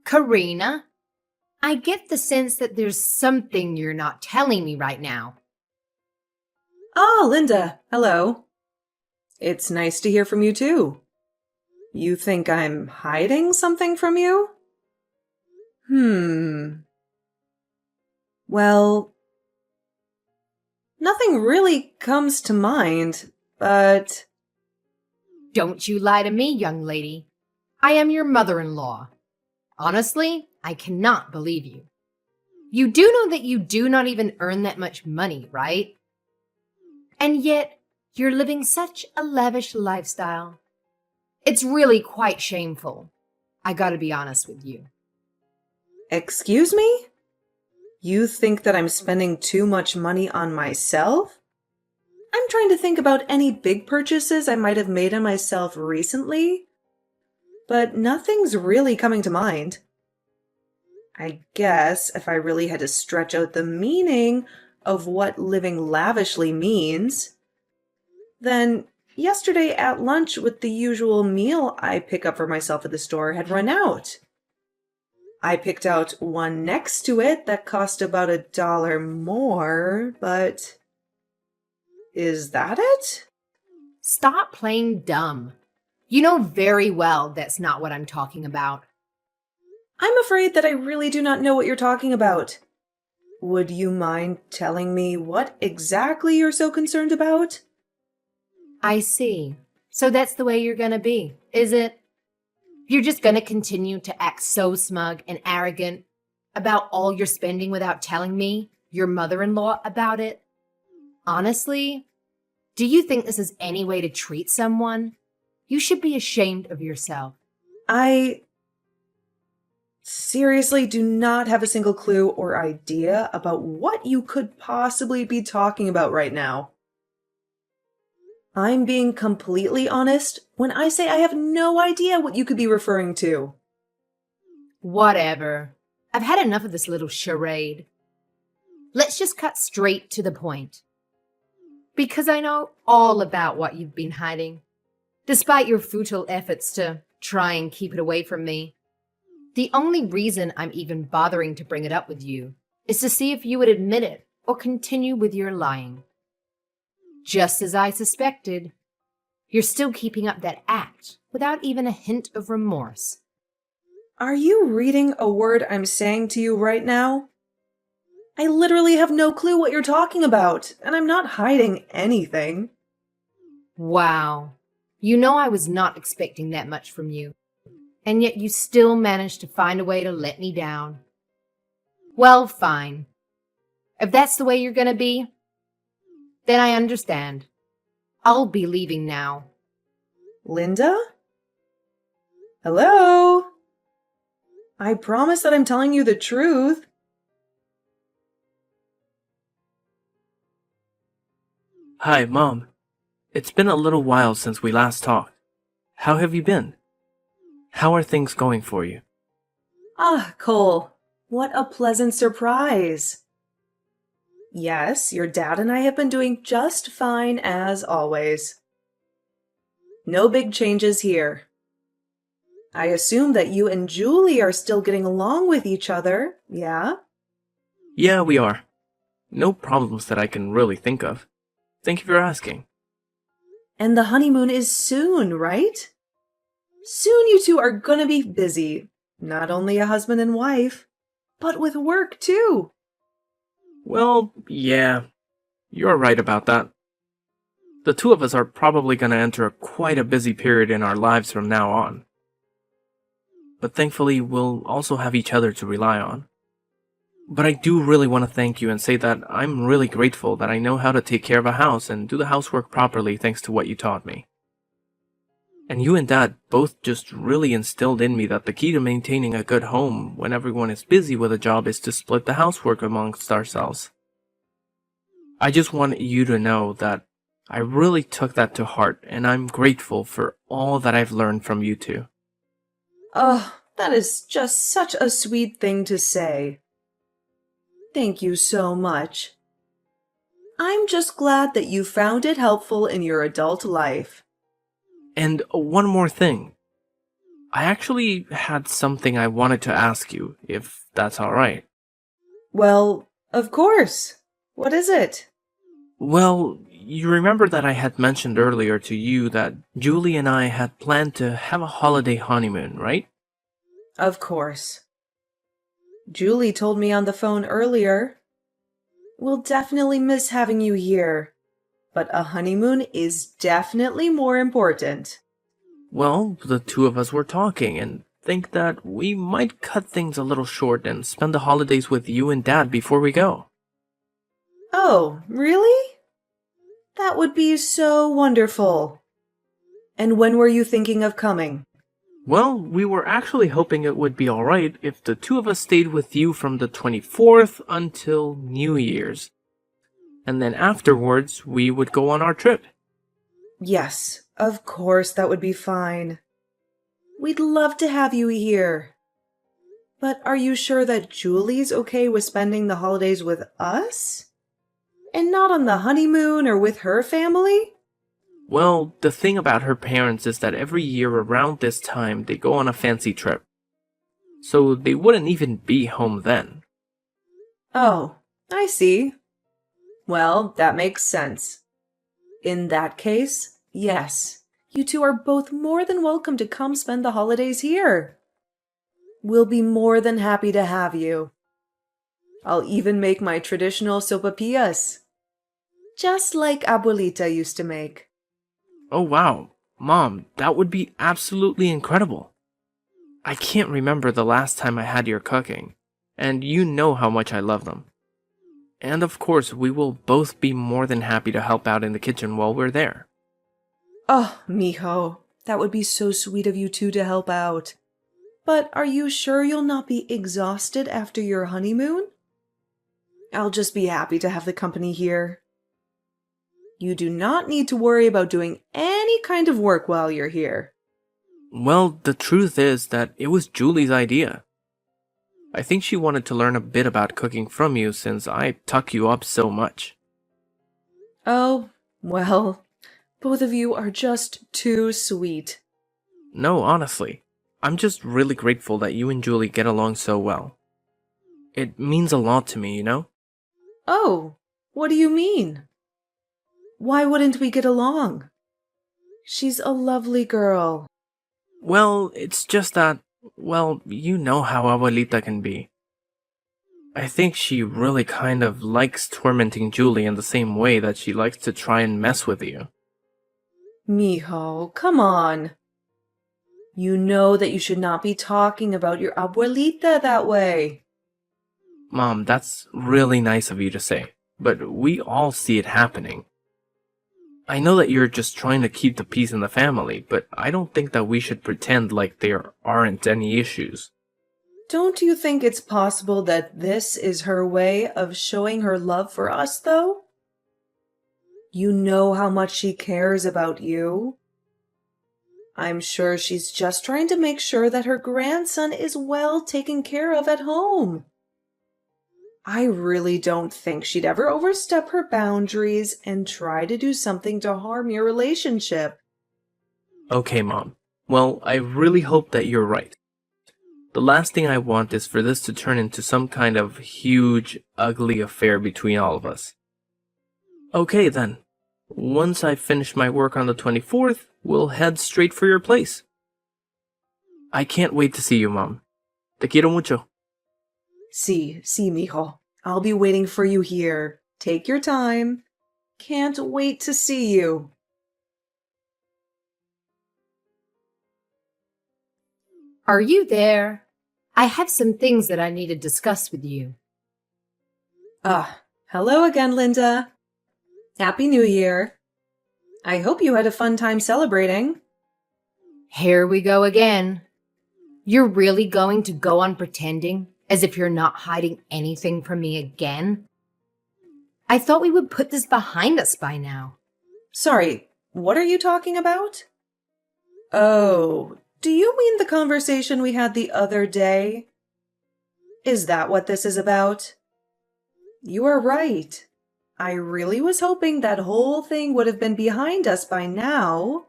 Karina, I get the sense that there's something you're not telling me right now. Ah, Linda, hello. It's nice to hear from you too. You think I'm hiding something from you? Well, nothing really comes to mind, but... Don't you lie to me, young lady. I am your mother-in-law. Honestly, I cannot believe you. You do know that you do not even earn that much money, right? And yet, you're living such a lavish lifestyle. It's really quite shameful. I gotta be honest with you. Excuse me? You think that I'm spending too much money on myself? I'm trying to think about any big purchases I might have made on myself recently, but nothing's really coming to mind. I guess if I really had to stretch out the meaning of what living lavishly means, then yesterday at lunch with the usual meal I pick up for myself at the store had run out. I picked out one next to it that cost about $1 more, but... Is that it? Stop playing dumb. You know very well that's not what I'm talking about. I'm afraid that I really do not know what you're talking about. Would you mind telling me what exactly you're so concerned about? I see. So that's the way you're gonna be, is it? You're just gonna continue to act so smug and arrogant about all your spending without telling me, your mother-in-law, about it? Honestly, do you think this is any way to treat someone? You should be ashamed of yourself. I seriously do not have a single clue or idea about what you could possibly be talking about right now. I'm being completely honest when I say I have no idea what you could be referring to. Whatever. I've had enough of this little charade. Let's just cut straight to the point. Because I know all about what you've been hiding, despite your futile efforts to try and keep it away from me. The only reason I'm even bothering to bring it up with you is to see if you would admit it or continue with your lying. Just as I suspected, you're still keeping up that act without even a hint of remorse. Are you reading a word I'm saying to you right now? I literally have no clue what you're talking about, and I'm not hiding anything. Wow. You know I was not expecting that much from you, and yet you still managed to find a way to let me down. Well, fine. If that's the way you're gonna be, then I understand. I'll be leaving now. Linda? Hello? I promise that I'm telling you the truth. Hi, Mom. It's been a little while since we last talked. How have you been? How are things going for you? Ah, Cole, what a pleasant surprise. Yes, your dad and I have been doing just fine as always. No big changes here. I assume that you and Julie are still getting along with each other, yeah? Yeah, we are. No problems that I can really think of. Thank you for asking. And the honeymoon is soon, right? Soon you two are gonna be busy. Not only a husband and wife, but with work too. Well, yeah, you're right about that. The two of us are probably going to enter quite a busy period in our lives from now on. But thankfully, we'll also have each other to rely on. But I do really want to thank you and say that I'm really grateful that I know how to take care of a house and do the housework properly thanks to what you taught me. And you and Dad both just really instilled in me that the key to maintaining a good home when everyone is busy with a job is to split the housework amongst ourselves. I just want you to know that I really took that to heart, and I'm grateful for all that I've learned from you two. Oh, that is just such a sweet thing to say. Thank you so much. I'm just glad that you found it helpful in your adult life. And one more thing. I actually had something I wanted to ask you, if that's alright. Well, of course. What is it? Well, you remember that I had mentioned earlier to you that Julie and I had planned to have a holiday honeymoon, right? Of course. Julie told me on the phone earlier. We'll definitely miss having you here, but a honeymoon is definitely more important. Well, the two of us were talking and think that we might cut things a little short and spend the holidays with you and Dad before we go. Oh, really? That would be so wonderful. And when were you thinking of coming? Well, we were actually hoping it would be alright if the two of us stayed with you from the 24th until New Year's. And then afterwards, we would go on our trip. Yes, of course that would be fine. We'd love to have you here. But are you sure that Julie's okay with spending the holidays with us? And not on the honeymoon or with her family? Well, the thing about her parents is that every year around this time they go on a fancy trip. So they wouldn't even be home then. Oh, I see. Well, that makes sense. In that case, yes, you two are both more than welcome to come spend the holidays here. We'll be more than happy to have you. I'll even make my traditional sopapillas, just like Abuelita used to make. Oh wow, Mom, that would be absolutely incredible. I can't remember the last time I had your cooking, and you know how much I love them. And of course, we will both be more than happy to help out in the kitchen while we're there. Oh, mijo, that would be so sweet of you two to help out. But are you sure you'll not be exhausted after your honeymoon? I'll just be happy to have the company here. You do not need to worry about doing any kind of work while you're here. Well, the truth is that it was Julie's idea. I think she wanted to learn a bit about cooking from you since I tuck you up so much. Oh, well, both of you are just too sweet. No, honestly, I'm just really grateful that you and Julie get along so well. It means a lot to me, you know? Oh, what do you mean? Why wouldn't we get along? She's a lovely girl. Well, it's just that, well, you know how Abuelita can be. I think she really kind of likes tormenting Julie in the same way that she likes to try and mess with you. Mijo, come on. You know that you should not be talking about your abuelita that way. Mom, that's really nice of you to say, but we all see it happening. I know that you're just trying to keep the peace in the family, but I don't think that we should pretend like there aren't any issues. Don't you think it's possible that this is her way of showing her love for us, though? You know how much she cares about you. I'm sure she's just trying to make sure that her grandson is well taken care of at home. I really don't think she'd ever overstep her boundaries and try to do something to harm your relationship. Okay, Mom. Well, I really hope that you're right. The last thing I want is for this to turn into some kind of huge, ugly affair between all of us. Okay, then. Once I finish my work on the 24th, we'll head straight for your place. I can't wait to see you, Mom. Te quiero mucho. Sí, mijo. I'll be waiting for you here. Take your time. Can't wait to see you. Are you there? I have some things that I need to discuss with you. Hello again, Linda. Happy New Year. I hope you had a fun time celebrating. Here we go again. You're really going to go on pretending as if you're not hiding anything from me again? I thought we would put this behind us by now. Sorry, what are you talking about? Oh, do you mean the conversation we had the other day? Is that what this is about? You are right. I really was hoping that whole thing would have been behind us by now.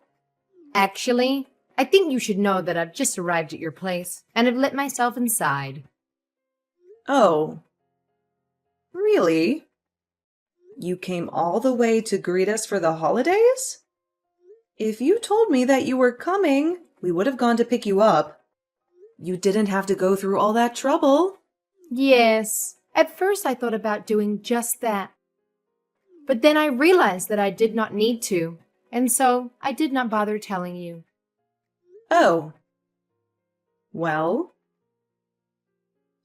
Actually, I think you should know that I've just arrived at your place and have let myself inside. Oh, really? You came all the way to greet us for the holidays? If you told me that you were coming, we would have gone to pick you up. You didn't have to go through all that trouble. Yes, at first I thought about doing just that. But then I realized that I did not need to, and so I did not bother telling you. Oh. Well.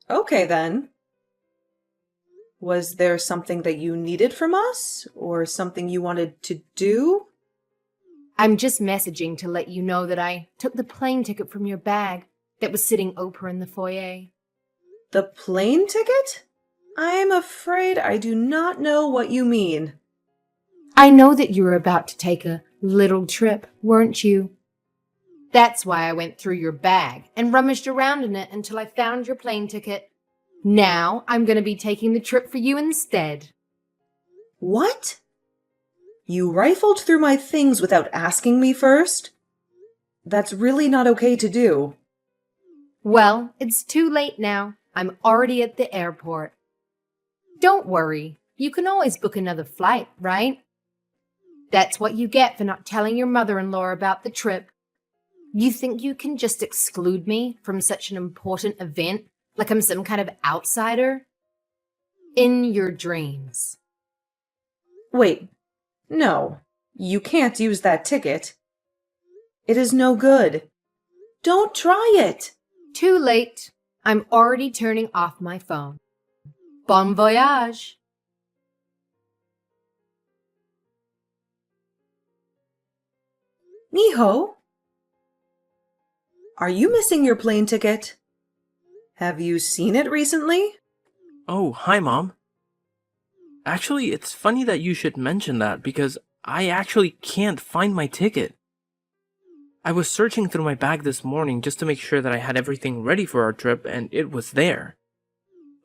Okay then. Was there something that you needed from us, or something you wanted to do? I'm just messaging to let you know that I took the plane ticket from your bag that was sitting open in the foyer. The plane ticket? I'm afraid I do not know what you mean. I know that you were about to take a little trip, weren't you? That's why I went through your bag and rummaged around in it until I found your plane ticket. Now I'm going to be taking the trip for you instead. What? You rifled through my things without asking me first? That's really not okay to do. Well, it's too late now. I'm already at the airport. Don't worry. You can always book another flight, right? That's what you get for not telling your mother-in-law about the trip. You think you can just exclude me from such an important event, like I'm some kind of outsider? In your dreams. Wait, no, you can't use that ticket. It is no good. Don't try it. Too late. I'm already turning off my phone. Bon voyage. Miho? Are you missing your plane ticket? Have you seen it recently? Oh, hi, Mom. Actually, it's funny that you should mention that because I actually can't find my ticket. I was searching through my bag this morning just to make sure that I had everything ready for our trip, and it was there.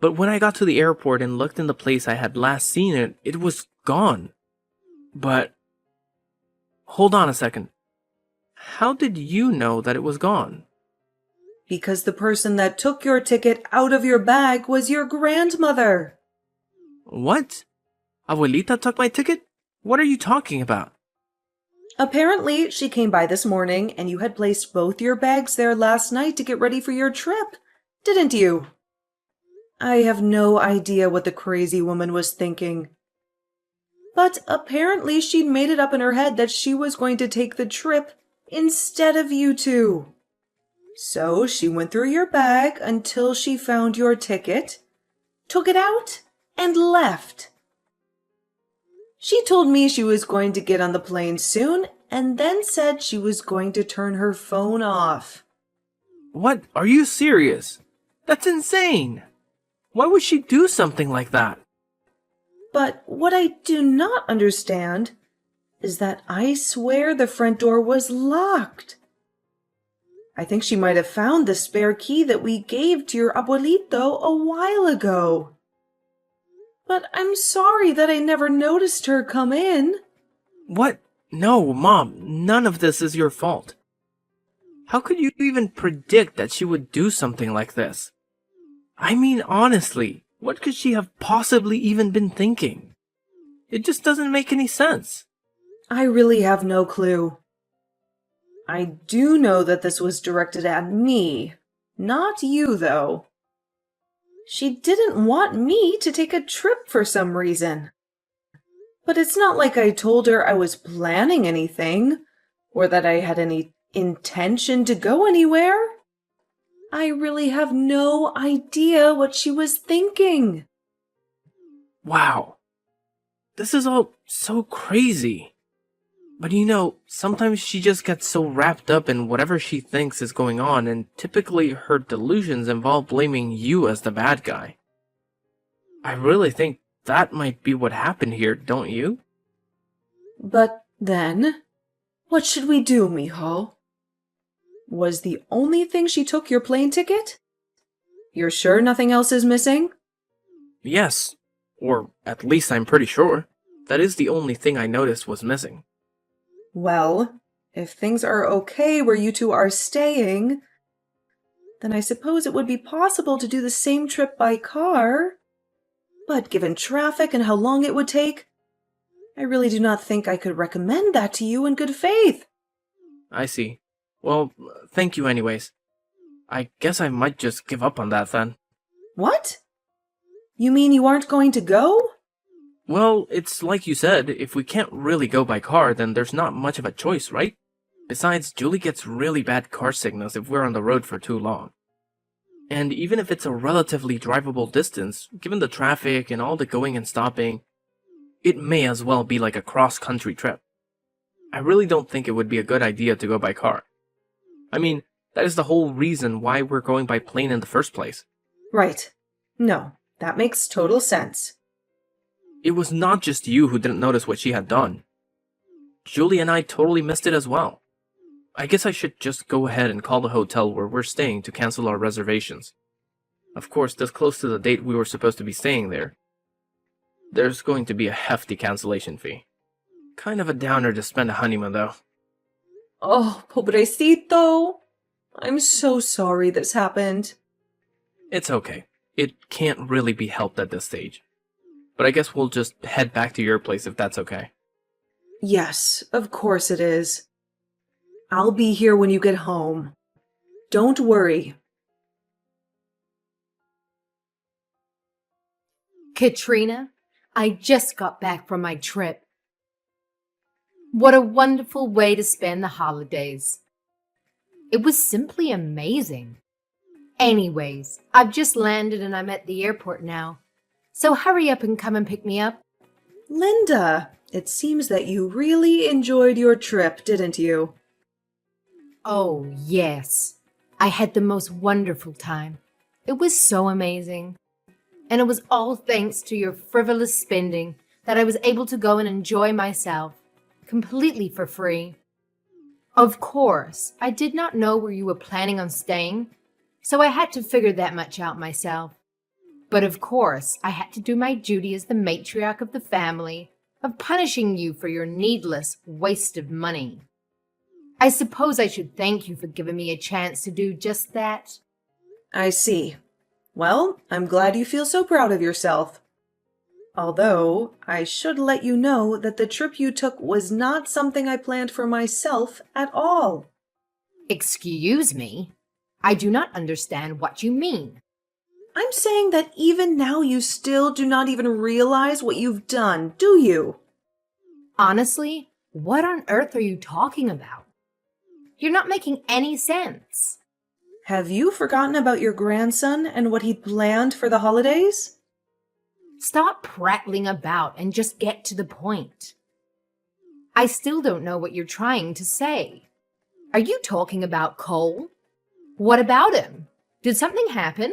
But when I got to the airport and looked in the place I had last seen it, it was gone. But hold on a second. How did you know that it was gone? Because the person that took your ticket out of your bag was your grandmother. What? Abuelita took my ticket? What are you talking about? Apparently, she came by this morning and you had placed both your bags there last night to get ready for your trip, didn't you? I have no idea what the crazy woman was thinking. But apparently she'd made it up in her head that she was going to take the trip instead of you two. So she went through your bag until she found your ticket, took it out, and left. She told me she was going to get on the plane soon and then said she was going to turn her phone off. What? Are you serious? That's insane! Why would she do something like that? But what I do not understand is that I swear the front door was locked. I think she might have found the spare key that we gave to your abuelito a while ago. But I'm sorry that I never noticed her come in. What? No, Mom, none of this is your fault. How could you even predict that she would do something like this? I mean, honestly, what could she have possibly even been thinking? It just doesn't make any sense. I really have no clue. I do know that this was directed at me, not you, though. She didn't want me to take a trip for some reason. But it's not like I told her I was planning anything, or that I had any intention to go anywhere. I really have no idea what she was thinking. Wow. This is all so crazy. But you know, sometimes she just gets so wrapped up in whatever she thinks is going on, and typically her delusions involve blaming you as the bad guy. I really think that might be what happened here, don't you? But then, what should we do, Miho? Was the only thing she took your plane ticket? You're sure nothing else is missing? Yes, or at least I'm pretty sure. That is the only thing I noticed was missing. Well, If things are okay where you two are staying, then I suppose it would be possible to do the same trip by car. But given traffic and how long it would take, I really do not think I could recommend that to you in good faith. I see. Well, thank you anyways. I guess I might just give up on that then. What? You mean you aren't going to go? Well, it's like you said, if we can't really go by car, then there's not much of a choice, right? Besides, Julie gets really bad car sickness if we're on the road for too long. And even if it's a relatively drivable distance, given the traffic and all the going and stopping, it may as well be like a cross-country trip. I really don't think it would be a good idea to go by car. I mean, that is the whole reason why we're going by plane in the first place. Right. No, that makes total sense. It was not just you who didn't notice what she had done. Julie and I totally missed it as well. I guess I should just go ahead and call the hotel where we're staying to cancel our reservations. Of course, this close to the date we were supposed to be staying there. There's going to be a hefty cancellation fee. Kind of a downer to spend a honeymoon, though. Oh, pobrecito. I'm so sorry this happened. It's okay. It can't really be helped at this stage. But I guess we'll just head back to your place if that's okay. Yes, of course it is. I'll be here when you get home. Don't worry. Katrina, I just got back from my trip. What a wonderful way to spend the holidays. It was simply amazing. Anyways, I've just landed and I'm at the airport now. So hurry up and come and pick me up. Linda, it seems that you really enjoyed your trip, didn't you? Oh, yes. I had the most wonderful time. It was so amazing. And it was all thanks to your frivolous spending that I was able to go and enjoy myself, completely for free. Of course, I did not know where you were planning on staying, so I had to figure that much out myself. But of course, I had to do my duty as the matriarch of the family of punishing you for your needless waste of money. I suppose I should thank you for giving me a chance to do just that. I see. Well, I'm glad you feel so proud of yourself. Although, I should let you know that the trip you took was not something I planned for myself at all. Excuse me? I do not understand what you mean. I'm saying that even now you still do not even realize what you've done, do you? Honestly, what on earth are you talking about? You're not making any sense. Have you forgotten about your grandson and what he'd planned for the holidays? Stop prattling about and just get to the point. I still don't know what you're trying to say. Are you talking about Cole? What about him? Did something happen?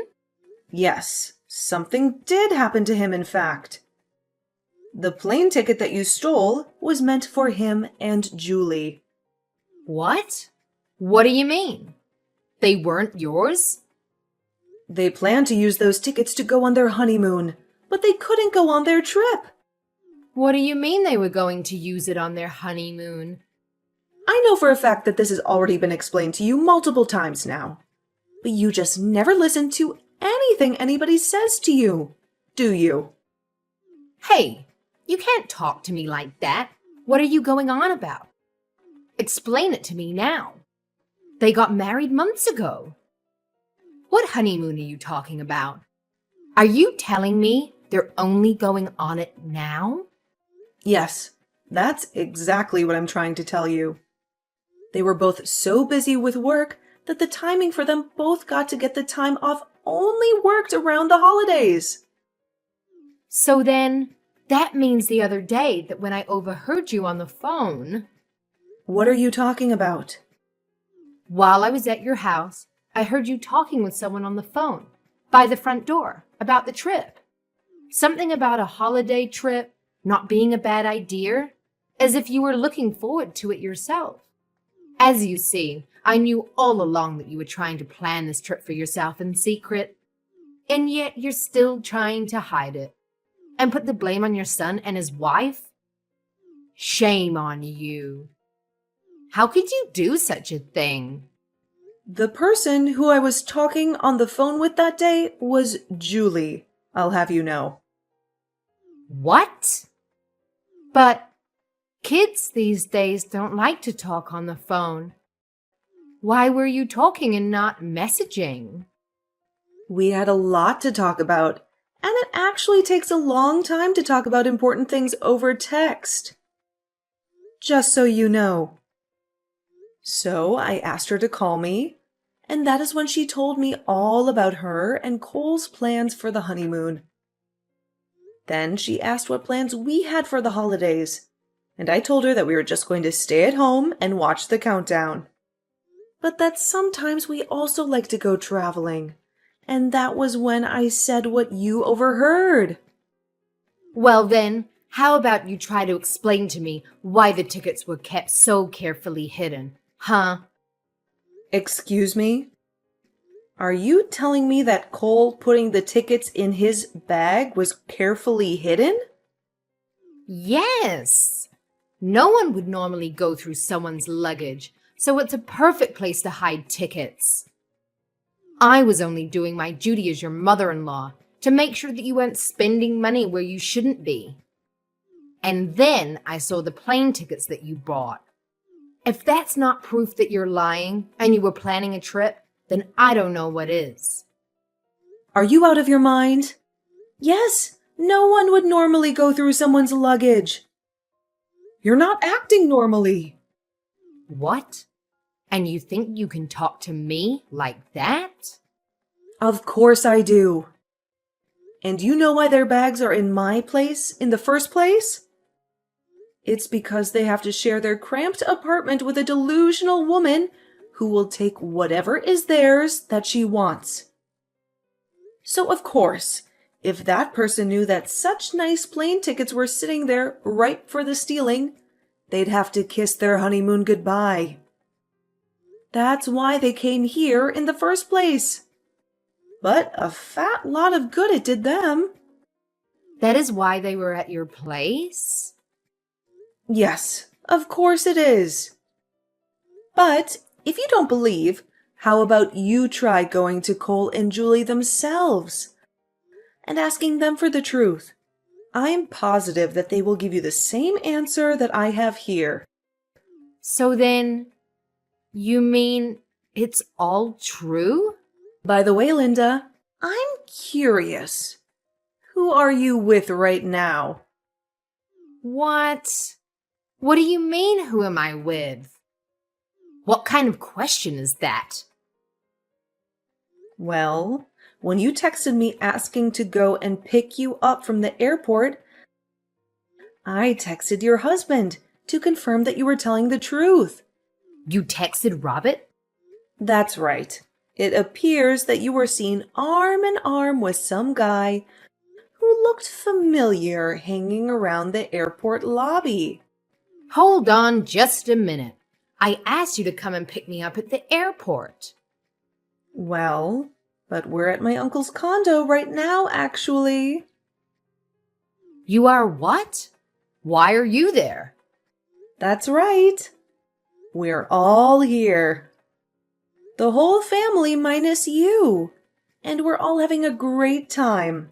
Yes, something did happen to him, in fact. The plane ticket that you stole was meant for him and Julie. What? What do you mean? They weren't yours? They planned to use those tickets to go on their honeymoon, but they couldn't go on their trip. What do you mean they were going to use it on their honeymoon? I know for a fact that this has already been explained to you multiple times now, but you just never listen to anything anybody says to you, do you? Hey, you can't talk to me like that. What are you going on about? Explain it to me now. They got married months ago. What honeymoon are you talking about? Are you telling me they're only going on it now? Yes, that's exactly what I'm trying to tell you. They were both so busy with work that the timing for them both got to get the time off only worked around the holidays. So then, that means the other day that when I overheard you on the phone... What are you talking about? While I was at your house, I heard you talking with someone on the phone, by the front door, about the trip. Something about a holiday trip not being a bad idea, as if you were looking forward to it yourself. As you see, I knew all along that you were trying to plan this trip for yourself in secret, and yet you're still trying to hide it and put the blame on your son and his wife? Shame on you. How could you do such a thing? The person who I was talking on the phone with that day was Julie, I'll have you know. What? But kids these days don't like to talk on the phone. Why were you talking and not messaging? We had a lot to talk about, and it actually takes a long time to talk about important things over text. Just so you know. So I asked her to call me, and that is when she told me all about her and Cole's plans for the honeymoon. Then she asked what plans we had for the holidays, and I told her that we were just going to stay at home and watch the countdown. But that sometimes we also like to go traveling. And that was when I said what you overheard. Well then, how about you try to explain to me why the tickets were kept so carefully hidden, huh? Excuse me? Are you telling me that Cole putting the tickets in his bag was carefully hidden? Yes. No one would normally go through someone's luggage, so it's a perfect place to hide tickets. I was only doing my duty as your mother-in-law to make sure that you weren't spending money where you shouldn't be. And then I saw the plane tickets that you bought. If that's not proof that you're lying and you were planning a trip, then I don't know what is. Are you out of your mind? Yes, no one would normally go through someone's luggage. You're not acting normally. What? And you think you can talk to me like that? Of course I do. And you know why their bags are in my place in the first place? It's because they have to share their cramped apartment with a delusional woman who will take whatever is theirs that she wants. So of course, if that person knew that such nice plane tickets were sitting there ripe for the stealing, they'd have to kiss their honeymoon goodbye. That's why they came here in the first place. But a fat lot of good it did them. That is why they were at your place? Yes, of course it is. But if you don't believe, how about you try going to Cole and Julie themselves and asking them for the truth? I'm positive that they will give you the same answer that I have here. So then, you mean it's all true? By the way, Linda, I'm curious. Who are you with right now? What? What do you mean, who am I with? What kind of question is that? Well, when you texted me asking to go and pick you up from the airport, I texted your husband to confirm that you were telling the truth. You texted Robert? That's right. It appears that you were seen arm in arm with some guy who looked familiar hanging around the airport lobby. Hold on just a minute. I asked you to come and pick me up at the airport. Well, but we're at my uncle's condo right now, actually. You are what? Why are you there? That's right. We're all here. The whole family minus you. And we're all having a great time.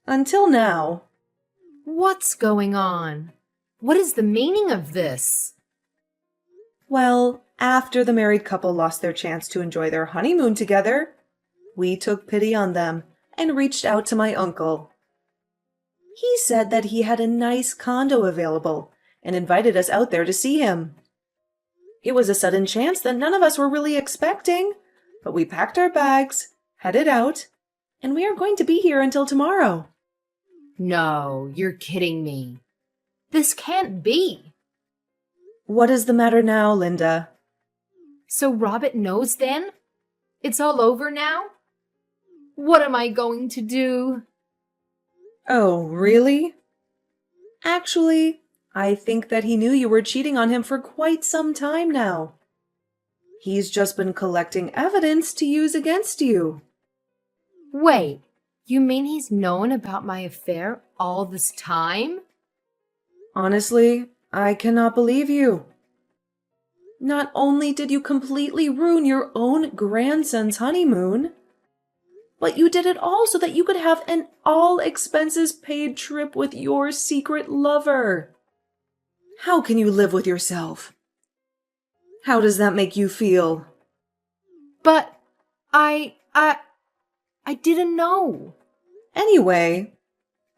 Until now. What's going on? What is the meaning of this? Well, after the married couple lost their chance to enjoy their honeymoon together, we took pity on them and reached out to my uncle. He said that he had a nice condo available and invited us out there to see him. It was a sudden chance that none of us were really expecting, but we packed our bags, headed out, and we are going to be here until tomorrow. No, you're kidding me. This can't be. What is the matter now, Linda? So Robert knows then? It's all over now? What am I going to do? Oh, really? Actually, I think that he knew you were cheating on him for quite some time now. He's just been collecting evidence to use against you. Wait, you mean he's known about my affair all this time? Honestly, I cannot believe you. Not only did you completely ruin your own grandson's honeymoon, but you did it all so that you could have an all-expenses-paid trip with your secret lover. How can you live with yourself? How does that make you feel? But I didn't know. Anyway,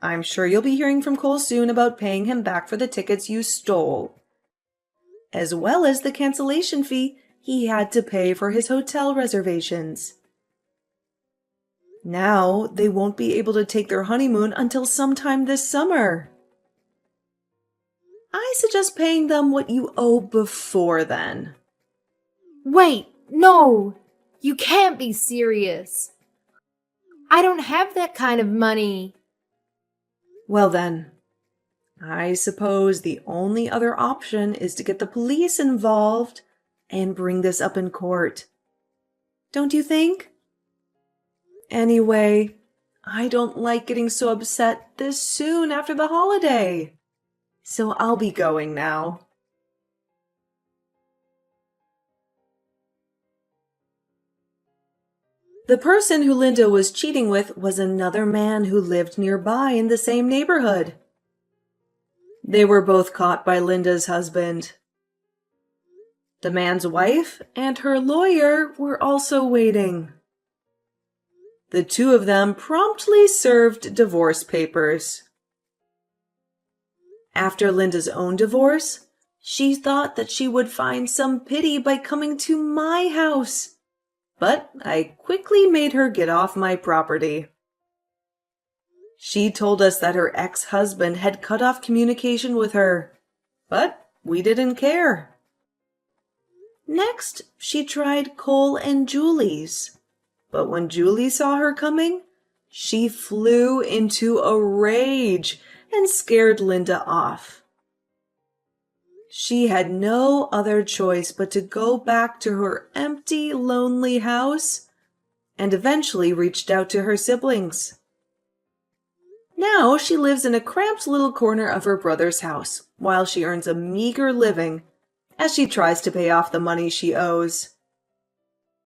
I'm sure you'll be hearing from Cole soon about paying him back for the tickets you stole, as well as the cancellation fee he had to pay for his hotel reservations. Now they won't be able to take their honeymoon until sometime this summer. I suggest paying them what you owe before then. Wait, no! You can't be serious. I don't have that kind of money. Well then, I suppose the only other option is to get the police involved and bring this up in court. Don't you think? Anyway, I don't like getting so upset this soon after the holiday. So I'll be going now. The person who Linda was cheating with was another man who lived nearby in the same neighborhood. They were both caught by Linda's husband. The man's wife and her lawyer were also waiting. The two of them promptly served divorce papers. After Linda's own divorce, she thought that she would find some pity by coming to my house. But I quickly made her get off my property. She told us that her ex-husband had cut off communication with her, but we didn't care. Next, she tried Cole and Julie's, but when Julie saw her coming, she flew into a rage and scared Linda off. She had no other choice but to go back to her empty, lonely house and eventually reached out to her siblings. Now she lives in a cramped little corner of her brother's house while she earns a meager living as she tries to pay off the money she owes.